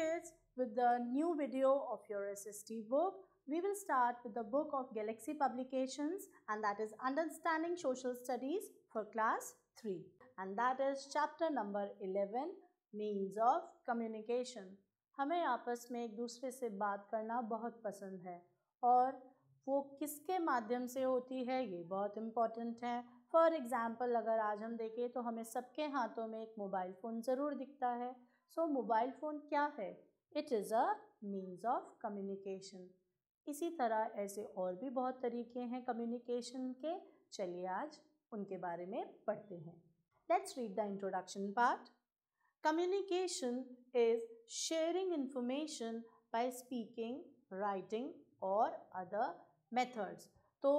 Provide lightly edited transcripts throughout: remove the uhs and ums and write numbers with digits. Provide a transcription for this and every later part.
kids, with the new video of your SST book. We will start with the book of Galaxy Publications, and that is Understanding Social Studies for Class 3. And that is chapter number 11, Means of Communication. हमें आपस में एक दूसरे से बात करना बहुत पसंद है और वो किसके माध्यम से होती है ये बहुत इम्पॉर्टेंट है. फॉर एग्ज़ाम्पल अगर आज हम देखें तो हमें सबके हाथों में एक मोबाइल फ़ोन ज़रूर दिखता है. सो मोबाइल फ़ोन क्या है? It is a means of communication. इसी तरह ऐसे और भी बहुत तरीके हैं कम्युनिकेशन के. चलिए आज उनके बारे में पढ़ते हैं. Let's read the introduction part. Communication is sharing information by speaking, writing और अदर मेथड्स. तो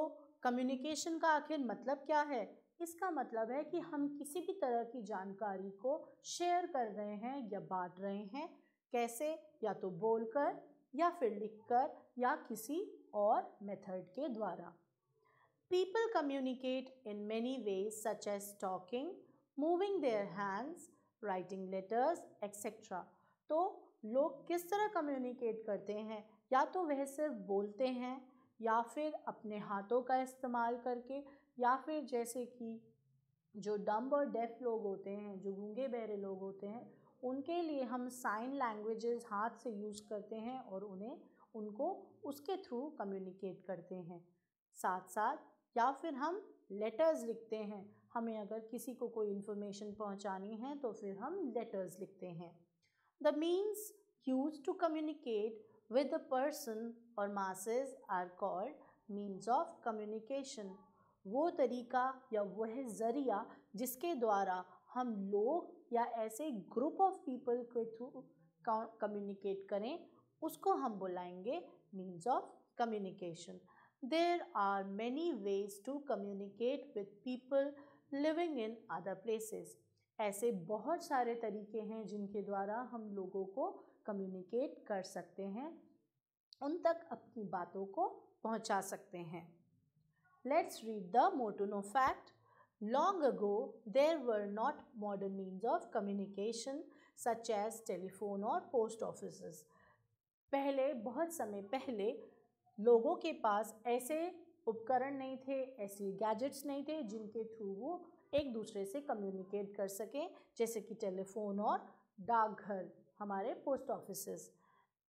कम्युनिकेशन का आखिर मतलब क्या है? इसका मतलब है कि हम किसी भी तरह की जानकारी को शेयर कर रहे हैं या बांट रहे हैं. कैसे? या तो बोलकर या फिर लिखकर या किसी और मेथड के द्वारा. People communicate in many ways such as talking, moving their hands, writing letters, etc. तो लोग किस तरह कम्युनिकेट करते हैं? या तो वह सिर्फ बोलते हैं या फिर अपने हाथों का इस्तेमाल करके, या फिर जैसे कि जो डम्ब और डेफ लोग होते हैं, जो गूंगे बहरे लोग होते हैं, उनके लिए हम साइन लैंग्वेजेस हाथ से यूज़ करते हैं और उनको उसके थ्रू कम्युनिकेट करते हैं. साथ साथ या फिर हम लेटर्स लिखते हैं. हमें अगर किसी को कोई इन्फॉर्मेशन पहुंचानी है तो फिर हम लेटर्स लिखते हैं. The means used to communicate with the person or masses are called means of communication. वो तरीका या वह ज़रिया जिसके द्वारा हम लोग या ऐसे ग्रुप ऑफ पीपल के थ्रू कम्युनिकेट करें उसको हम बुलाएंगे means of communication. There are many ways to communicate with people living in other places. ऐसे बहुत सारे तरीके हैं जिनके द्वारा हम लोगों को कम्युनिकेट कर सकते हैं, उन तक अपनी बातों को पहुंचा सकते हैं. Let's read the more to know fact. Long ago there were not modern means of communication such as telephone और पोस्ट ऑफिसेस. पहले, बहुत समय पहले लोगों के पास ऐसे उपकरण नहीं थे, ऐसे गैजेट्स नहीं थे जिनके थ्रू वो एक दूसरे से कम्युनिकेट कर सकें, जैसे कि टेलीफोन और डाकघर, हमारे post offices.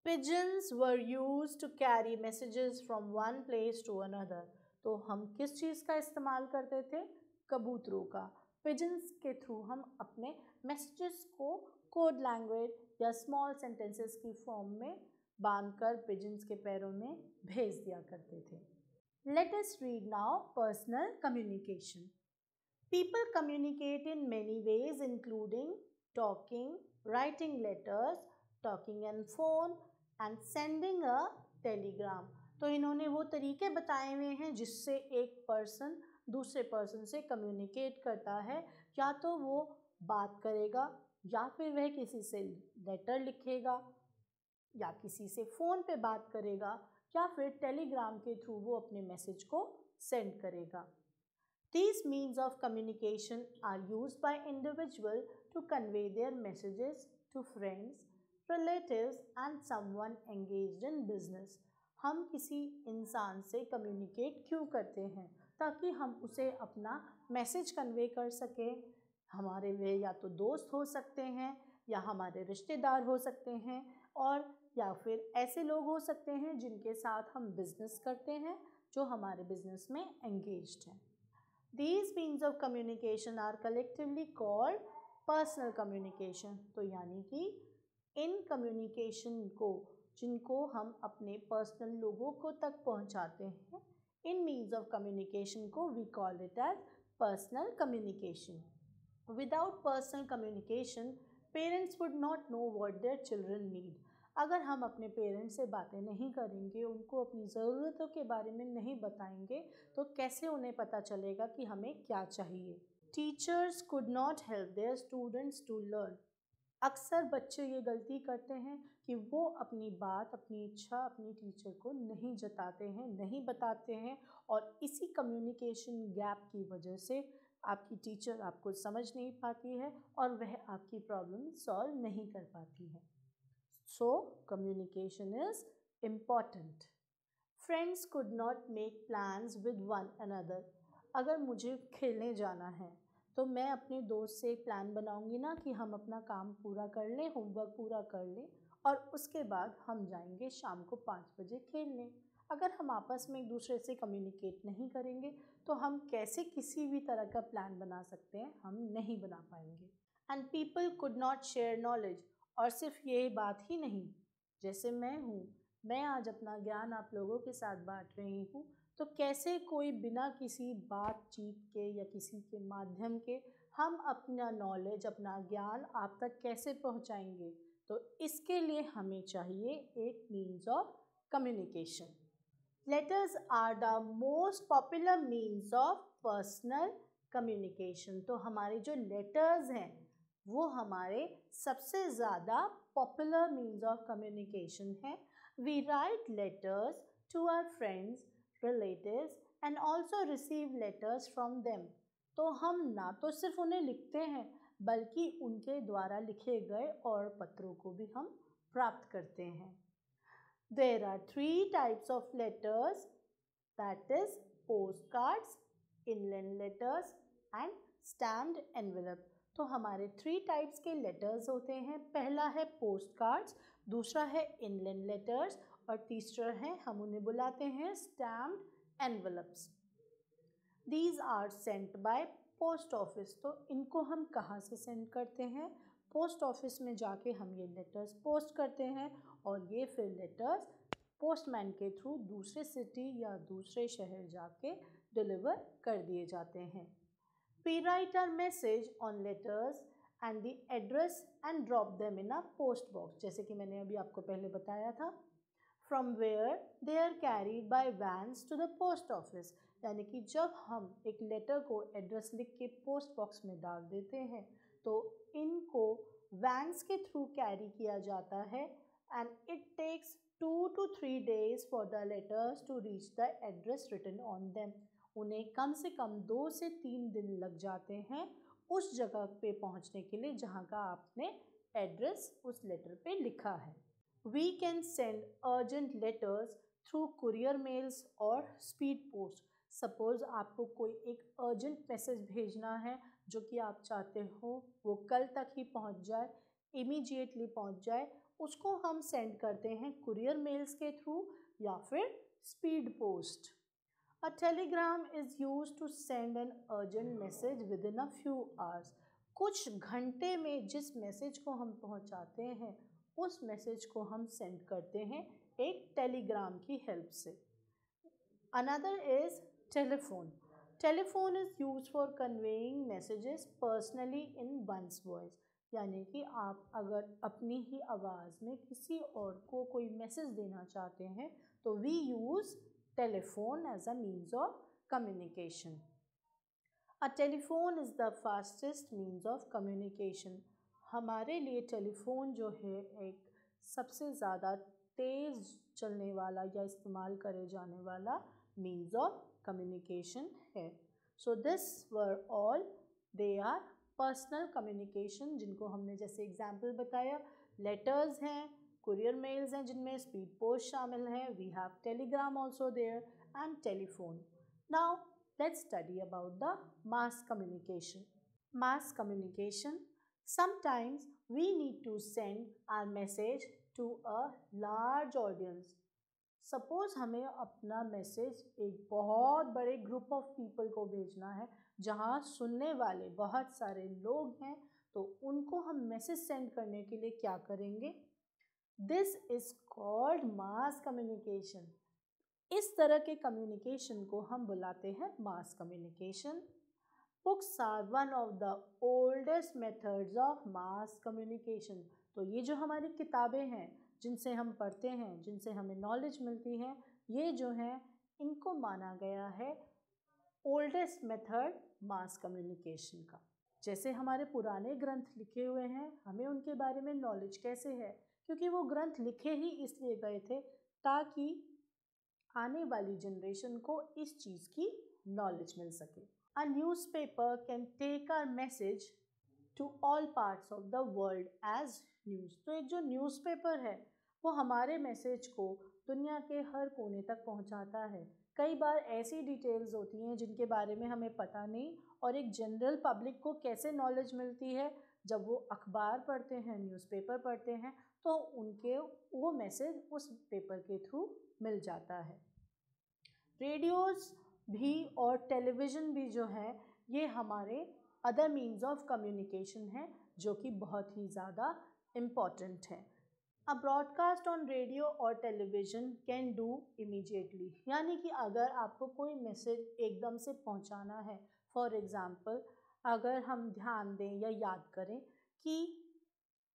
Pigeons were used to carry messages from one place to another. तो हम किस चीज़ का इस्तेमाल करते थे? कबूतरों का. पिजन्स के थ्रू हम अपने मैसेजेस को कोड लैंग्वेज या स्मॉल सेंटेंसेस की फॉर्म में बांधकर पिजन्स के पैरों में भेज दिया करते थे. Let us read now personal communication. People communicate in many ways including talking, writing letters, talking on phone and sending a telegram. तो इन्होंने वो तरीके बताए हुए हैं जिससे एक पर्सन दूसरे पर्सन से कम्युनिकेट करता है. या तो वो बात करेगा या फिर वह किसी से लेटर लिखेगा या किसी से फ़ोन पे बात करेगा या फिर टेलीग्राम के थ्रू वो अपने मैसेज को सेंड करेगा. These means of communication are used by individuals to convey their messages to friends, relatives and someone engaged in business. हम किसी इंसान से कम्युनिकेट क्यों करते हैं? ताकि हम उसे अपना मैसेज कन्वे कर सकें. हमारे वे या तो दोस्त हो सकते हैं या हमारे रिश्तेदार हो सकते हैं और या फिर ऐसे लोग हो सकते हैं जिनके साथ हम बिज़नेस करते हैं, जो हमारे बिज़नेस में एंगेज्ड हैं. These means of communication are collectively called personal communication. तो यानी कि इन कम्युनिकेशन को जिनको हम अपने पर्सनल लोगों को तक पहुंचाते हैं, इन मीन्स ऑफ कम्युनिकेशन को we call it as personal communication. Without personal communication, parents would not know what their children need. अगर हम अपने पेरेंट्स से बातें नहीं करेंगे, उनको अपनी ज़रूरतों के बारे में नहीं बताएंगे, तो कैसे उन्हें पता चलेगा कि हमें क्या चाहिए. Teachers could not help their students to learn. अक्सर बच्चे ये गलती करते हैं कि वो अपनी बात, अपनी इच्छा अपनी टीचर को नहीं जताते हैं, नहीं बताते हैं, और इसी कम्युनिकेशन गैप की वजह से आपकी टीचर आपको समझ नहीं पाती है और वह आपकी प्रॉब्लम सॉल्व नहीं कर पाती है. So communication is important. Friends could not make plans with one another. अगर मुझे खेलने जाना है तो मैं अपने दोस्त से एक प्लान बनाऊंगी ना कि हम अपना काम पूरा कर लें, होमवर्क पूरा कर लें और उसके बाद हम जाएंगे शाम को 5 बजे खेलने। अगर हम आपस में एक दूसरे से कम्युनिकेट नहीं करेंगे तो हम कैसे किसी भी तरह का प्लान बना सकते हैं? हम नहीं बना पाएंगे। And people could not share knowledge. और सिर्फ ये बात ही नहीं, जैसे मैं आज अपना ज्ञान आप लोगों के साथ बांट रही हूँ, तो कैसे कोई बिना किसी बातचीत के या किसी के माध्यम के हम अपना नॉलेज, अपना ज्ञान आप तक कैसे पहुँचाएंगे? तो इसके लिए हमें चाहिए एक means of communication. Letters are the most popular means of personal communication. तो हमारे जो लेटर्स हैं वो हमारे सबसे ज़्यादा पॉपुलर मीन्स ऑफ कम्युनिकेशन है। We write letters to our friends, relatives and also receive letters from them. तो हम ना तो सिर्फ उन्हें लिखते हैं बल्कि उनके द्वारा लिखे गए और पत्रों को भी हम प्राप्त करते हैं। There are 3 types of letters, that is postcards, inland letters and stamped envelope. तो हमारे 3 टाइप्स के लेटर्स होते हैं। पहला है पोस्ट कार्ड्स, दूसरा है इनलैंड लेटर्स और तीसरा है, हम उन्हें बुलाते हैं stamped envelopes. These are sent by post office. तो इनको हम कहाँ से सेंड करते हैं? पोस्ट ऑफिस में जाके हम ये लेटर्स पोस्ट करते हैं और ये फिर लेटर्स पोस्टमैन के थ्रू दूसरे सिटी या दूसरे शहर जाके डिलीवर कर दिए जाते हैं। We write our message on letters and the address and drop them in a post box, जैसे कि मैंने अभी आपको पहले बताया था। From where they are carried by vans to the post office, यानी कि जब हम एक लेटर को एड्रेस लिख के पोस्ट बॉक्स में डाल देते हैं तो इनको वैन्स के थ्रू कैरी किया जाता है and it takes 2 to 3 days for the letters to reach the address written on them. उन्हें कम से कम 2 से 3 दिन लग जाते हैं उस जगह पे पहुंचने के लिए जहां का आपने एड्रेस उस लेटर पे लिखा है। We can send urgent letters through courier mails और स्पीड पोस्ट। सपोज़ आपको कोई एक अर्जेंट मैसेज भेजना है जो कि आप चाहते हो वो कल तक ही पहुंच जाए, इमीडिएटली पहुंच जाए, उसको हम सेंड करते हैं कुरियर मेल्स के थ्रू या फिर speed post. A telegram is used to send an urgent message within a few hours. कुछ घंटे में जिस मैसेज को हम पहुंचाते हैं उस मैसेज को हम सेंड करते हैं एक टेलीग्राम की हेल्प से। Another is telephone. Telephone is used for conveying messages personally in one's voice. यानी कि आप अगर अपनी ही आवाज़ में किसी और को कोई मैसेज देना चाहते हैं तो we use telephone as a means of communication. A telephone is the fastest means of communication. हमारे लिए टेलीफोन जो है एक सबसे ज़्यादा तेज़ चलने वाला या इस्तेमाल करे जाने वाला means of communication है। So this were all, they are personal communication जिनको हमने जैसे एग्जाम्पल बताया, लेटर्स हैं, कुरियर मेल्स हैं जिनमें स्पीड पोस्ट शामिल है, we have telegram also there and telephone. Now let's study about the mass communication. Mass communication, sometimes we need to send our message to a large audience. Suppose हमें अपना message एक बहुत बड़े group of people को भेजना है जहाँ सुनने वाले बहुत सारे लोग हैं, तो उनको हम मैसेज सेंड करने के लिए क्या करेंगे? This is called mass communication. इस तरह के कम्युनिकेशन को हम बुलाते हैं mass communication. Books are one of the oldest methods of mass communication. तो ये जो हमारी किताबें हैं जिनसे हम पढ़ते हैं, जिनसे हमें नॉलेज मिलती है, ये जो हैं इनको माना गया है ओल्डेस्ट मेथड मास कम्युनिकेशन का। जैसे हमारे पुराने ग्रंथ लिखे हुए हैं, हमें उनके बारे में नॉलेज कैसे है? क्योंकि वो ग्रंथ लिखे ही इसलिए गए थे ताकि आने वाली जनरेशन को इस चीज़ की नॉलेज मिल सके। A newspaper can take our message to all parts of the world as news। तो एक जो न्यूज़पेपर है वो हमारे मैसेज को दुनिया के हर कोने तक पहुंचाता है। कई बार ऐसी डिटेल्स होती हैं जिनके बारे में हमें पता नहीं, और एक जनरल पब्लिक को कैसे नॉलेज मिलती है, जब वो अखबार पढ़ते हैं, न्यूज़पेपर पढ़ते हैं, तो उनके वो मैसेज उस पेपर के थ्रू मिल जाता है। रेडियोज़ भी और टेलीविज़न भी जो है ये हमारे अदर मीन्स ऑफ कम्युनिकेशन है जो कि बहुत ही ज़्यादा इम्पॉर्टेंट है। अ ब्रॉडकास्ट ऑन रेडियो और टेलीविज़न कैन डू इमीडिएटली, यानी कि अगर आपको कोई मैसेज एकदम से पहुंचाना है, फॉर एग्ज़ाम्पल अगर हम ध्यान दें या याद करें कि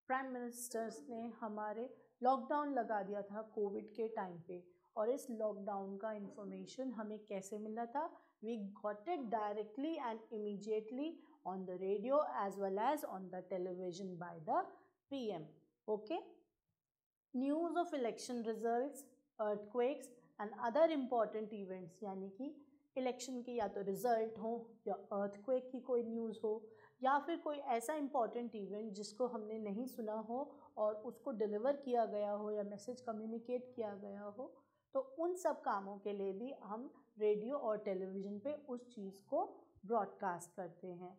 प्राइम मिनिस्टर्स ने हमारे लॉकडाउन लगा दिया था कोविड के टाइम पे, और इस लॉकडाउन का इंफॉर्मेशन हमें कैसे मिला था? We got it directly and immediately on the radio as well as on the television by the PM। Okay, news of election results, earthquakes and other important events, यानी कि इलेक्शन की या तो रिज़ल्ट हो या अर्थक्वेक की कोई news हो या फिर कोई ऐसा इम्पॉर्टेंट इवेंट जिसको हमने नहीं सुना हो और उसको डिलीवर किया गया हो या मैसेज कम्युनिकेट किया गया हो, तो उन सब कामों के लिए भी हम रेडियो और टेलीविज़न पे उस चीज़ को ब्रॉडकास्ट करते हैं।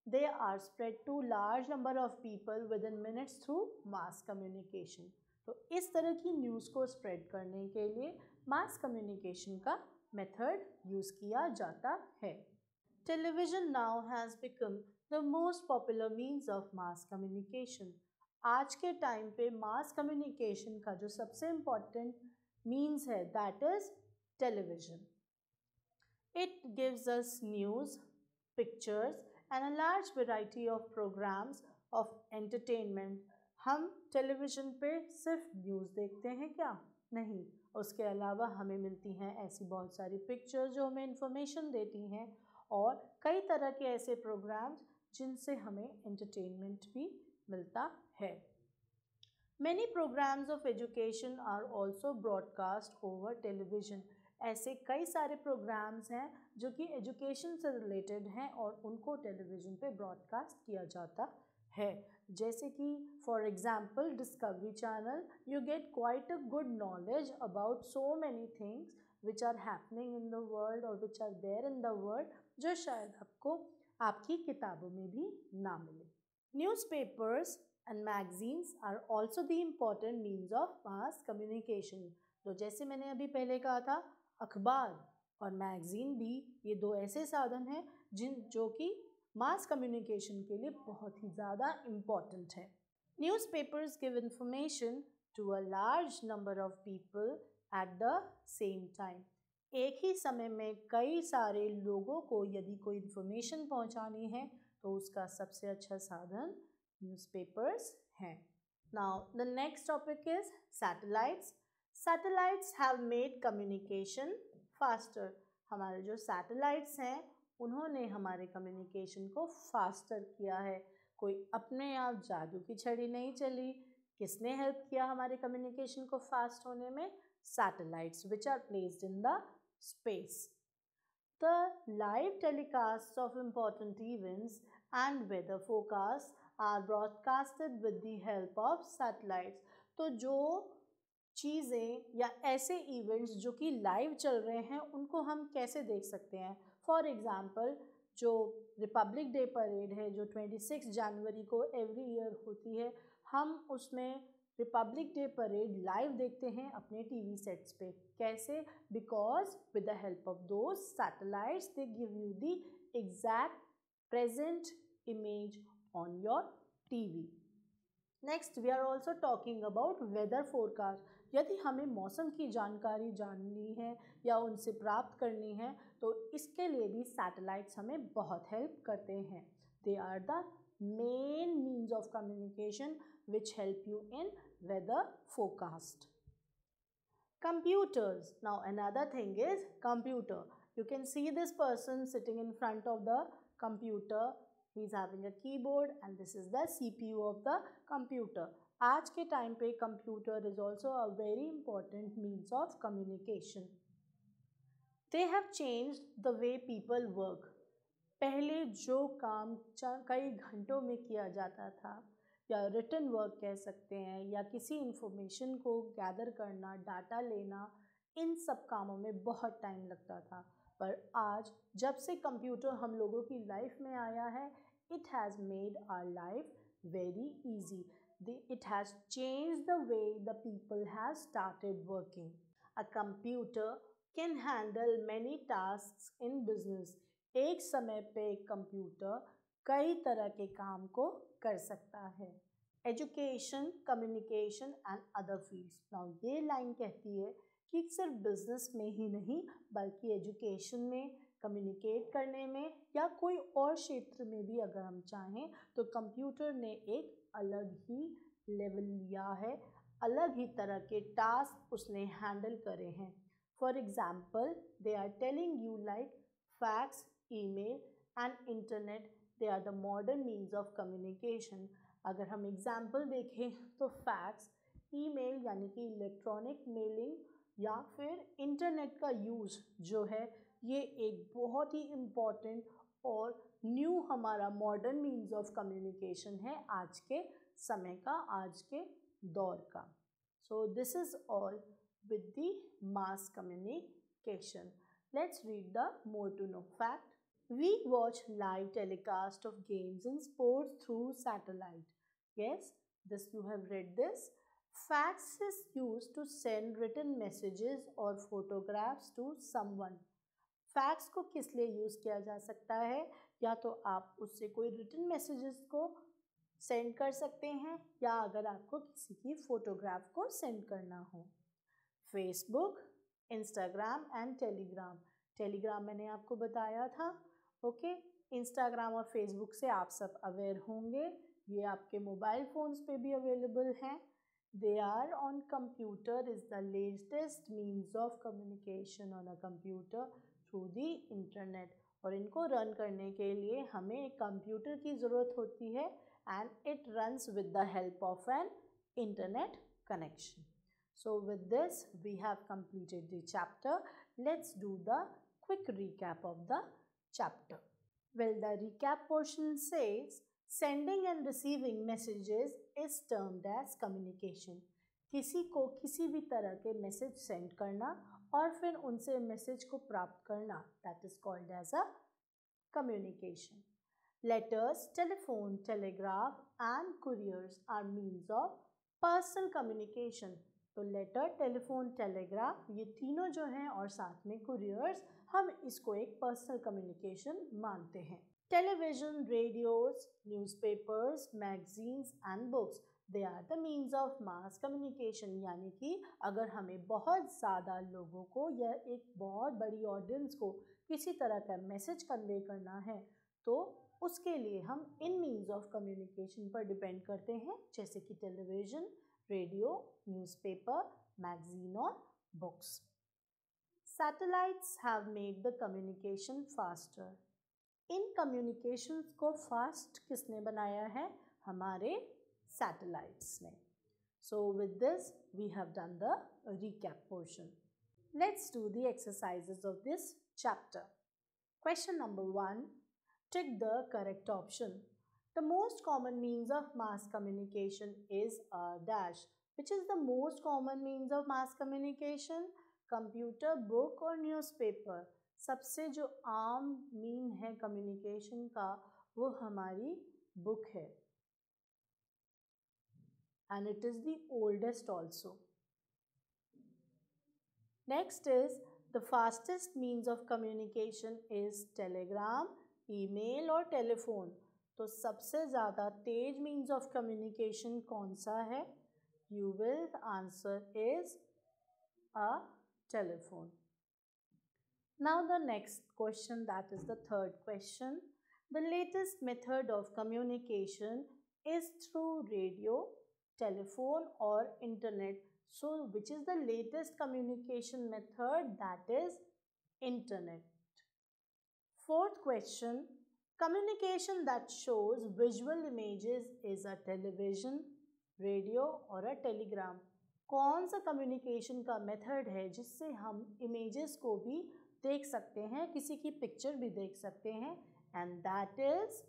They are spread to large number of people within minutes through mass communication. तो इस तरह की न्यूज़ को स्प्रेड करने के लिए मास कम्युनिकेशन का मेथड यूज़ किया जाता है। Television now has become the most popular means of mass communication. आज के टाइम पे मास कम्युनिकेशन का जो सबसे इम्पॉर्टेंट मीन्स है that is television. It gives us news, pictures and a large variety of programmes of entertainment. हम television पे सिर्फ न्यूज़ देखते हैं क्या? नहीं, उसके अलावा हमें मिलती हैं ऐसी बहुत सारी पिक्चर्स जो हमें इंफॉर्मेशन देती हैं, और कई तरह के ऐसे प्रोग्राम्स जिनसे हमें एंटरटेनमेंट भी मिलता है। Many programs of education are also broadcast over television। ऐसे कई सारे प्रोग्राम्स हैं जो कि एजुकेशन से रिलेटेड हैं और उनको टेलीविज़न पे ब्रॉडकास्ट किया जाता है। जैसे कि for example Discovery Channel, you get quite a good knowledge about so many things which are happening in the world और which are there in the world, जो शायद आपको आपकी किताबों में भी ना मिले। Newspapers and magazines are also the important means of mass communication। तो जैसे मैंने अभी पहले कहा था, अखबार और मैगज़ीन भी ये दो ऐसे साधन हैं जो कि मास कम्युनिकेशन के लिए बहुत ही ज़्यादा इम्पॉर्टेंट है। Newspapers give information to a large number of people at the same time. एक ही समय में कई सारे लोगों को यदि कोई इन्फॉर्मेशन पहुंचानी है तो उसका सबसे अच्छा साधन newspapers हैं। Now the next topic is satellites। Satellites have made communication faster। हमारे जो satellites हैं उन्होंने हमारे communication को faster किया है। कोई अपने आप जादू की छड़ी नहीं चली। किसने help किया हमारे communication को fast होने में? Satellites which are placed in the space। The live telecasts of important events and weather forecasts are broadcasted with the help of satellites। तो जो चीज़ें या ऐसे इवेंट्स जो कि लाइव चल रहे हैं उनको हम कैसे देख सकते हैं? फॉर एग्ज़ाम्पल जो रिपब्लिक डे परेड है जो 26 जनवरी को एवरी ईयर होती है, हम उसमें रिपब्लिक डे परेड लाइव देखते हैं अपने टीवी सेट्स पे। कैसे? Because with the help of those satellites they give you the exact present image on your TV। Next we are also talking about weather forecast। यदि हमें मौसम की जानकारी जाननी है या उनसे प्राप्त करनी है तो इसके लिए भी सैटेलाइट्स हमें बहुत हेल्प करते हैं। They are the main means of communication which help you in weather forecast। Computers। Now another thing is computer। You can see this person sitting in front of the computer। He is having a keyboard and this is the CPU of the computer। आज के time पे computer is also a very important means of communication। They have changed the way people work। पहले जो काम कई घंटों में किया जाता था, या रिटन वर्क कह सकते हैं, या किसी इंफॉर्मेशन को गैदर करना, डाटा लेना, इन सब कामों में बहुत टाइम लगता था। पर आज जब से कंप्यूटर हम लोगों की लाइफ में आया है, it has made our life very easy. It has changed the way the people have started working. A computer can handle many tasks in business. एक समय पे कंप्यूटर कई तरह के काम को कर सकता है। Education, communication and other fields. Now ये लाइन कहती है कि सिर्फ बिजनेस में ही नहीं बल्कि एजुकेशन में, कम्युनिकेट करने में, या कोई और क्षेत्र में भी अगर हम चाहें तो कंप्यूटर ने एक अलग ही लेवल लिया है, अलग ही तरह के टास्क उसने हैंडल करे हैं। For example, they are telling you like fax, email and internet, they are the modern means of communication. अगर हम एग्जाम्पल देखें तो फैक्स, ईमेल यानी कि इलेक्ट्रॉनिक मेलिंग, या फिर इंटरनेट का यूज़ जो है, ये एक बहुत ही इम्पॉर्टेंट और न्यू हमारा मॉडर्न मीन्स ऑफ कम्युनिकेशन है आज के समय का, आज के दौर का। So this is all with the mass communication. Let's read the more to know fact. We watch live telecast of games and sports through satellite. Yes, this you have read this. Fax is used to send written messages or photographs to someone. Fax को किस लिए use किया जा सकता है? या तो आप उससे कोई रिटन मैसेजेस को सेंड कर सकते हैं, या अगर आपको किसी की फ़ोटोग्राफ को सेंड करना हो। Facebook, Instagram and Telegram. Telegram मैंने आपको बताया था, ओके। इंस्टाग्राम और फेसबुक से आप सब अवेयर होंगे, ये आपके मोबाइल फ़ोन्स पे भी अवेलेबल हैं। They are on computer is the latest means of communication on a computer through the internet. और इनको रन करने के लिए हमें एक कंप्यूटर की ज़रूरत होती है, and it runs with the help of an internet connection. So with this we have completed the chapter. Let's do the quick recap of the chapter. Well, the recap portion says sending and receiving messages is termed as communication. किसी को किसी भी तरह के message send करना और फिर उनसे मैसेज को प्राप्त करना, that is called as a communication. Letters, telephone, telegraph and couriers are means of personal communication. तो लेटर, टेलीफोन, टेलीग्राफ, ये तीनों जो हैं और साथ में कुरियर्स, हम इसको एक पर्सनल कम्युनिकेशन मानते हैं. Television, radios, newspapers, magazines and books, they are the means of mass communication. यानी कि अगर हमें बहुत ज़्यादा लोगों को या एक बहुत बड़ी ऑडियंस को किसी तरह का मैसेज कन्वे करना है तो उसके लिए हम इन मीन्स ऑफ कम्युनिकेशन पर डिपेंड करते हैं, जैसे कि टेलीविज़न, रेडियो, न्यूज़पेपर, मैगजीन और books. Satellites have made the communication faster. इन कम्युनिकेशंस को फास्ट किसने बनाया है? हमारे सैटेलाइट्स ने. So with this we have done the recap portion. Let's do the exercises of this chapter. Question number 1. Tick the correct option. The most common means of mass communication is a dash. Which is the most common means of mass communication? Computer, book और newspaper. सबसे जो आम mean है communication का वो हमारी book है, and it is the oldest also. Next is the fastest means of communication is telegram, email और टेलीफोन. तो सबसे ज़्यादा तेज मीन्स ऑफ कम्युनिकेशन कौन सा है? You will answer is a telephone. Now the next question, that is the third question. The latest method of communication is through radio, telephone और internet. So which is the latest communication method? That is internet. Fourth question, communication that shows visual images is a television, radio और a telegram. कौन सा communication का method है जिससे हम images को भी देख सकते हैं, किसी की पिक्चर भी देख सकते हैं, and that is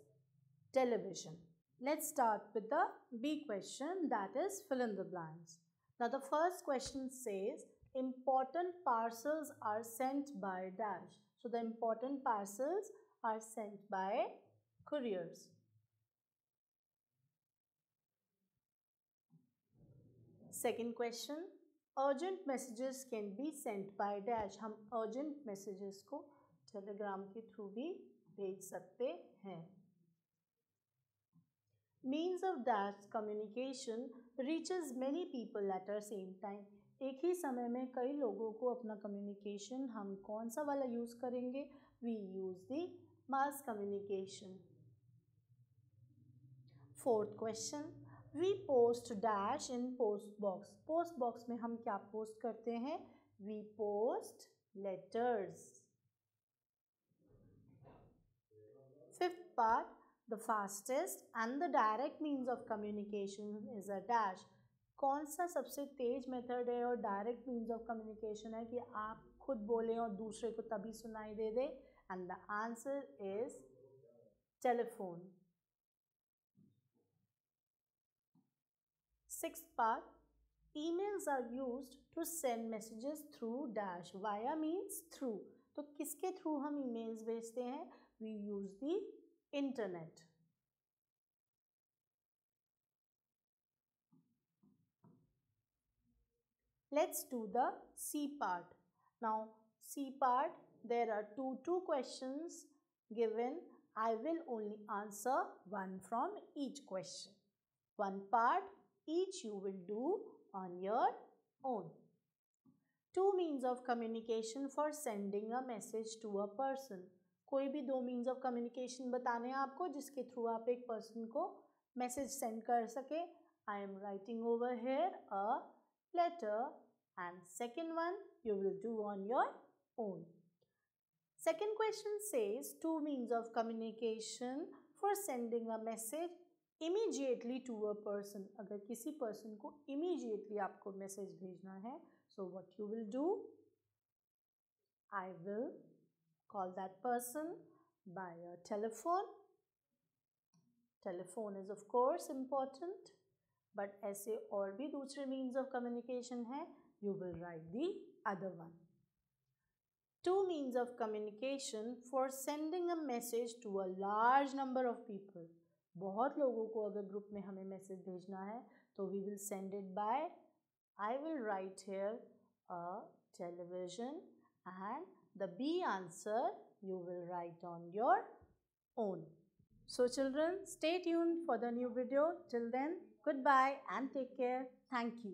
television. Let's start with the B question, that is fill in the blanks. Now the first question says important parcels are sent by dash. So the important parcels are sent by couriers. Second question, urgent messages can be sent by dash. हम urgent messages को telegram के through भी भेज सकते हैं. Means of dash communication reaches many people at the same time. एक ही समय में कई लोगों को अपना communication हम कौन सा वाला use करेंगे? We use the mass communication. Fourth question, we post dash in post box. Post box में हम क्या post करते हैं? We post letters. Fifth part, the fastest and the direct means of communication is a dash. कौन सा सबसे तेज method है और डायरेक्ट मीन्स ऑफ कम्युनिकेशन है कि आप खुद बोलें और दूसरे को तभी सुनाई दे दे? And the answer is telephone. Sixth part, emails are used to send messages through dash. Via means through. तो किसके थ्रू हम emails भेजते हैं? We use the internet. Let's do the C part. Now C part, there are two questions given. I will only answer one from each question. One part each you will do on your own. Two means of communication for sending a message to a person. कोई भी दो means of communication बताने हैं आपको जिसके through आप एक person को message send कर सके. I am writing over here a letter, and second one you will do on your own. Second question says two means of communication for sending a message immediately to a person. अगर किसी person को immediately आपको message भेजना है, so what you will do? I will call that person by a telephone. Telephone is of course important, but ऐसे और भी दूसरे means of communication है, you will write the other one. Two means of communication for sending a message to a large number of people. बहुत लोगों को अगर group में हमें मैसेज भेजना है तो we will send it by, I will write here a television, and the B answer you will write on your own. So children, stay tuned for the new video. Till then, goodbye and take care. Thank you.